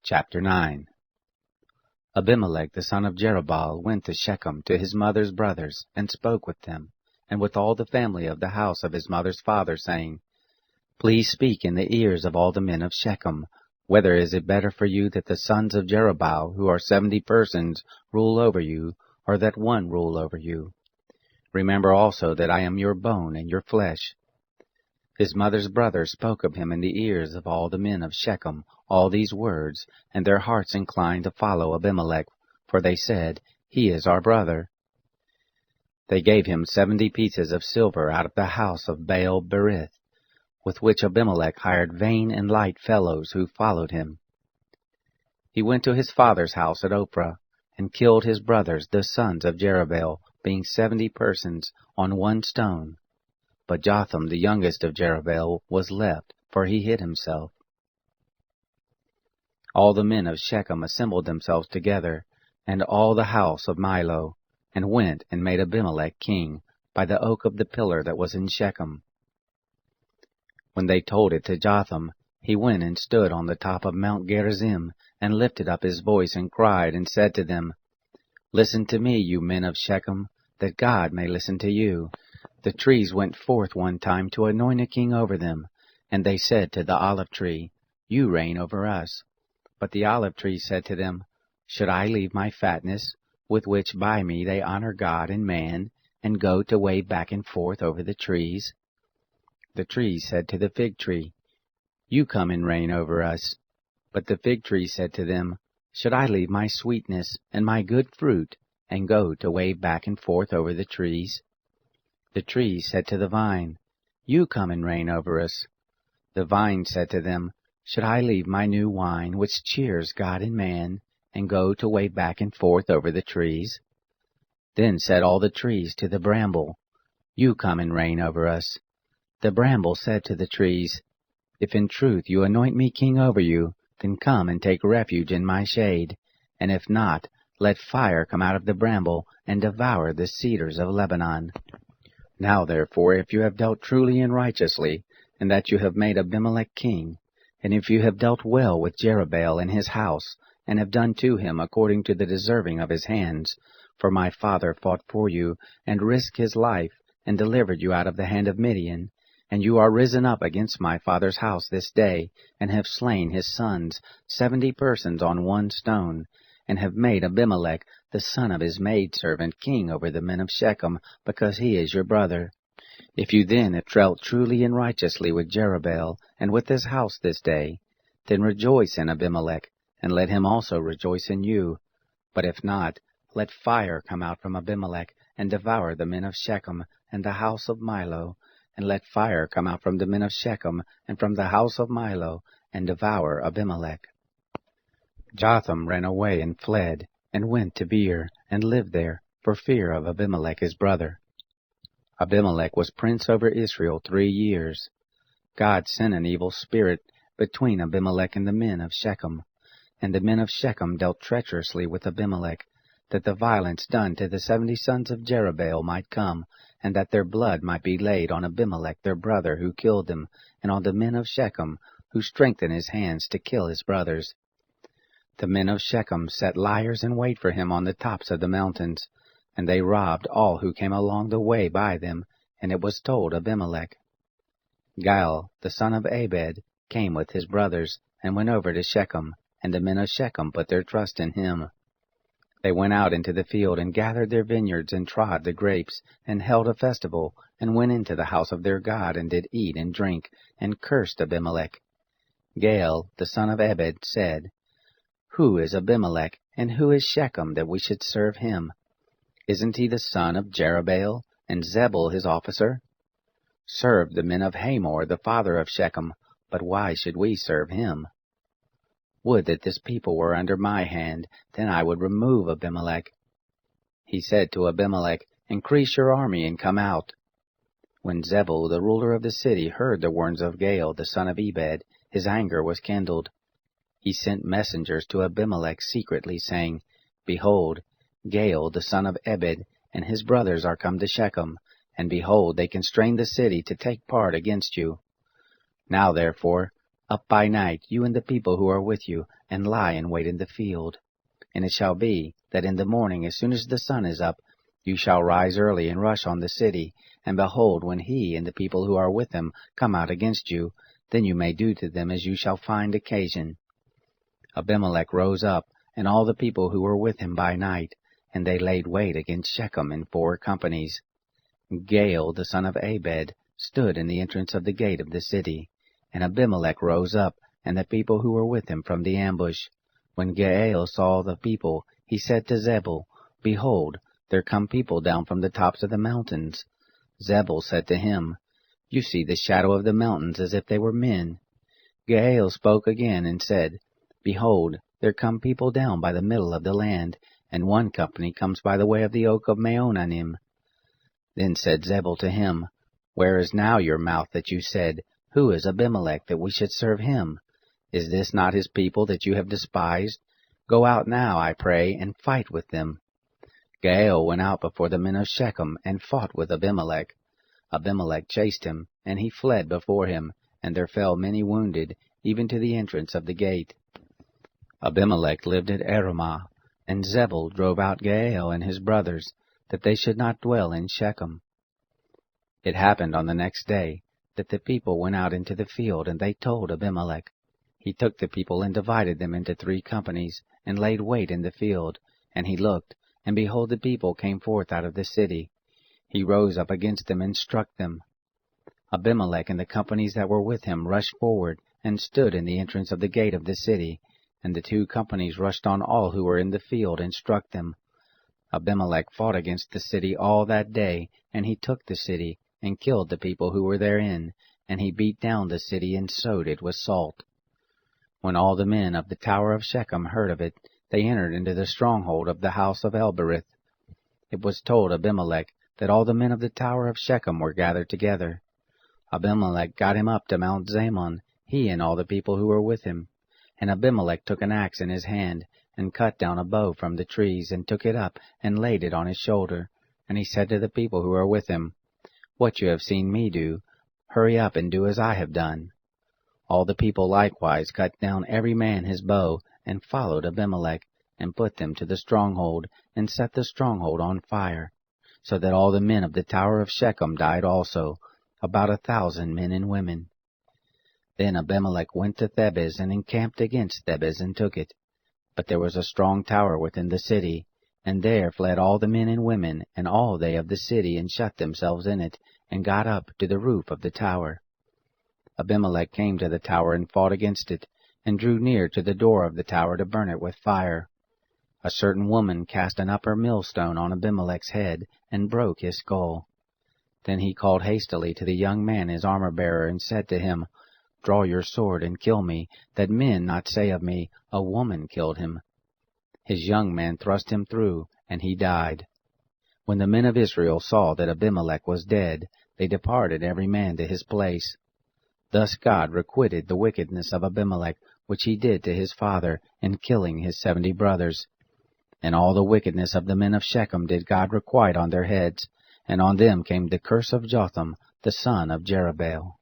Chapter 9. Abimelech the son of Jerubbaal went to Shechem to his mother's brothers, and spoke with them, and with all the family of the house of his mother's father, saying, Please speak in the ears of all the men of Shechem, whether is it better for you that the sons of Jerubbaal, who are 70 persons, rule over you, or that one rule over you? Remember also that I am your bone and your flesh. His mother's brothers spoke of him in the ears of all the men of Shechem all these words, and their hearts inclined to follow Abimelech, for they said, He is our brother. They gave him 70 pieces of silver out of the house of Baal-berith, with which Abimelech hired vain and light fellows who followed him. He went to his father's house at Ophrah, and killed his brothers, the sons of Jerubbaal, being 70 persons, on one stone. But Jotham, the youngest of Jerubbaal, was left, for he hid himself. All the men of Shechem assembled themselves together, and all the house of Milo, and went and made Abimelech king, by the oak of the pillar that was in Shechem. When they told it to Jotham, he went and stood on the top of Mount Gerizim, and lifted up his voice, and cried, and said to them, Listen to me, you men of Shechem, that God may listen to you. The trees went forth one time to anoint a king over them, and they said to the olive tree, You reign over us. But the olive tree said to them, Should I leave my fatness, with which by me they honor God and man, and go to wave back and forth over the trees? The trees said to the fig tree, You come and reign over us. But the fig tree said to them, Should I leave my sweetness and my good fruit, and go to wave back and forth over the trees? The trees said to the vine, You come and reign over us. The vine said to them, Should I leave my new wine, which cheers God and man, and go to wave back and forth over the trees? Then said all the trees to the bramble, You come and reign over us. The bramble said to the trees, If in truth you anoint me king over you, then come and take refuge in my shade, and if not, let fire come out of the bramble, and devour the cedars of Lebanon. Now therefore, if you have dealt truly and righteously, and that you have made Abimelech king, and if you have dealt well with Jerubbaal and his house, and have done to him according to the deserving of his hands, for my father fought for you, and risked his life, and delivered you out of the hand of Midian, and you are risen up against my father's house this day, and have slain his sons, 70 persons on one stone, and have made Abimelech, the son of his maidservant, king over the men of Shechem, because he is your brother. If you then have dealt truly and righteously with Jerubbaal, and with his house this day, then rejoice in Abimelech, and let him also rejoice in you. But if not, let fire come out from Abimelech, and devour the men of Shechem, and the house of Milo, and let fire come out from the men of Shechem, and from the house of Milo, and devour Abimelech. Jotham ran away and fled, and went to Beer, and lived there, for fear of Abimelech his brother. Abimelech was prince over Israel 3 years. God sent an evil spirit between Abimelech and the men of Shechem, and the men of Shechem dealt treacherously with Abimelech, that the violence done to the 70 sons of Jerubbaal might come, and that their blood might be laid on Abimelech their brother who killed them, and on the men of Shechem, who strengthened his hands to kill his brothers. The men of Shechem set liers in wait for him on the tops of the mountains, and they robbed all who came along the way by them, and it was told Abimelech. Gaal, the son of Abed, came with his brothers, and went over to Shechem, and the men of Shechem put their trust in him. They went out into the field, and gathered their vineyards, and trod the grapes, and held a festival, and went into the house of their God, and did eat and drink, and cursed Abimelech. Gaal, the son of Abed, said, Who is Abimelech, and who is Shechem, that we should serve him? Isn't he the son of Jerubbaal, and Zebul his officer? Serve the men of Hamor, the father of Shechem, but why should we serve him? Would that this people were under my hand, then I would remove Abimelech. He said to Abimelech, Increase your army, and come out. When Zebul, the ruler of the city, heard the words of Gaal, the son of Ebed, his anger was kindled. He sent messengers to Abimelech secretly, saying, Behold, Gaal, the son of Ebed, and his brothers are come to Shechem, and behold, they constrain the city to take part against you. Now therefore, Up by night, you and the people who are with you, and lie in wait in the field. And it shall be, that in the morning, as soon as the sun is up, you shall rise early and rush on the city, and behold, when he and the people who are with him come out against you, then you may do to them as you shall find occasion. Abimelech rose up, and all the people who were with him by night, and they laid wait against Shechem in 4 companies. Gaal, the son of Abed, stood in the entrance of the gate of the city. And Abimelech rose up, and the people who were with him from the ambush. When Gaal saw the people, he said to Zebul, Behold, there come people down from the tops of the mountains. Zebul said to him, You see the shadow of the mountains as if they were men. Gaal spoke again and said, Behold, there come people down by the middle of the land, and one company comes by the way of the oak of Maonanim. Then said Zebul to him, Where is now your mouth that you said, Who is Abimelech, that we should serve him? Is this not his people that you have despised? Go out now, I pray, and fight with them. Gaal went out before the men of Shechem, and fought with Abimelech. Abimelech chased him, and he fled before him, and there fell many wounded, even to the entrance of the gate. Abimelech lived at Aramah, and Zebul drove out Gaal and his brothers, that they should not dwell in Shechem. It happened on the next day, that the people went out into the field, and they told Abimelech. He took the people and divided them into 3 companies, and laid wait in the field. And he looked, and behold, the people came forth out of the city. He rose up against them and struck them. Abimelech and the companies that were with him rushed forward, and stood in the entrance of the gate of the city. And the 2 companies rushed on all who were in the field, and struck them. Abimelech fought against the city all that day, and he took the city, and killed the people who were therein, and he beat down the city and sowed it with salt. When all the men of the tower of Shechem heard of it, they entered into the stronghold of the house of Elbereth. It was told Abimelech that all the men of the tower of Shechem were gathered together. Abimelech got him up to Mount Zamon, he and all the people who were with him. And Abimelech took an axe in his hand, and cut down a bow from the trees, and took it up, and laid it on his shoulder. And he said to the people who were with him, What you have seen me do, hurry up and do as I have done. All the people likewise cut down every man his bow, and followed Abimelech, and put them to the stronghold, and set the stronghold on fire, so that all the men of the tower of Shechem died also, about 1,000 men and women. Then Abimelech went to Thebez, and encamped against Thebez, and took it. But there was a strong tower within the city, and there fled all the men and women, and all they of the city, and shut themselves in it, and got up to the roof of the tower. Abimelech came to the tower, and fought against it, and drew near to the door of the tower to burn it with fire. A certain woman cast an upper millstone on Abimelech's head, and broke his skull. Then he called hastily to the young man his armor-bearer, and said to him, Draw your sword, and kill me, that men not say of me, A woman killed him. His young man thrust him through, and he died. When the men of Israel saw that Abimelech was dead, they departed every man to his place. Thus God requited the wickedness of Abimelech, which he did to his father, in killing his 70 brothers. And all the wickedness of the men of Shechem did God requite on their heads, and on them came the curse of Jotham, the son of Jerubbaal.